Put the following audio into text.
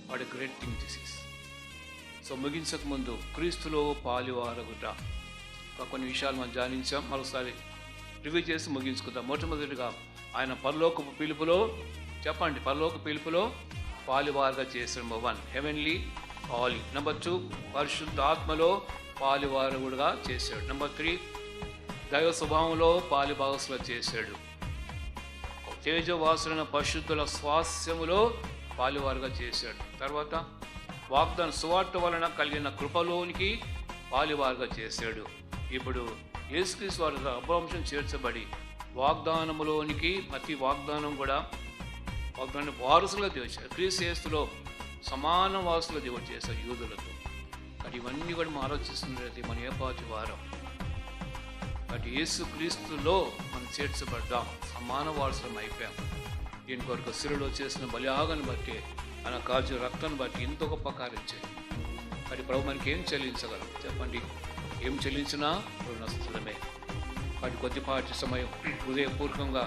What a great thing this is. So ముగించక ముందు క్రీస్తులో పాలువారగుట కొన్ని విషయాలు మనం ధ్యానించాం. మరోసారి రివ్యూ చేసి ముగించుకుందాం. మొట్టమొదటిగా ఆయన పరలోకపు పిలుపులో, చెప్పండి, పరలోక పిలుపులో పాలువారుగా చేశాడు. Number 1 heavenly calling. నెంబర్ 2 పరిశుద్ధాత్మలో పాలువారగుడుగా చేశాడు. నెంబర్ 3 దైవ స్వభావంలో పాలుభాగస్సులు చేశాడు. తేజవాసులైన పరిశుద్ధుల స్వాస్యములో పాలువారుగా చేశాడు. తర్వాత వాగ్దాన సువార్త వలన కలిగిన కృపలోనికి పాలువారుగా చేశాడు. ఇప్పుడు యేసుక్రీస్తు వారి అభవంశం చేర్చబడి వాగ్దానములోనికి ప్రతి వాగ్దానం కూడా వాగ్దానాన్ని వారసులుగా దేవుడు క్రీస్తు యేసులో సమాన వారసులుగా దేవుడు చేశాడు యూదులతో. కానీ ఇవన్నీ కూడా మనం ఆలోచిస్తున్నట్లయితే మన ఏపాటి వారం. కాబట్టి యేసు క్రీస్తులో మనం చేర్చబడ్డాం, సమాన వారసులం అయిపోయాం. దీని కొరకు శిలువలో చేసిన బలియాగాన్ని బట్టి, ఆయన కాల్చిన రక్తాన్ని బట్టి ఎంతో గొప్ప కార్యం చేయాలి. మరి ప్రభు మనకి ఏం చెల్లించగలం చెప్పండి? ఏం చెల్లించినా రుణస్థులమే. వాటి కొద్దిపాటి సమయం హృదయపూర్వకంగా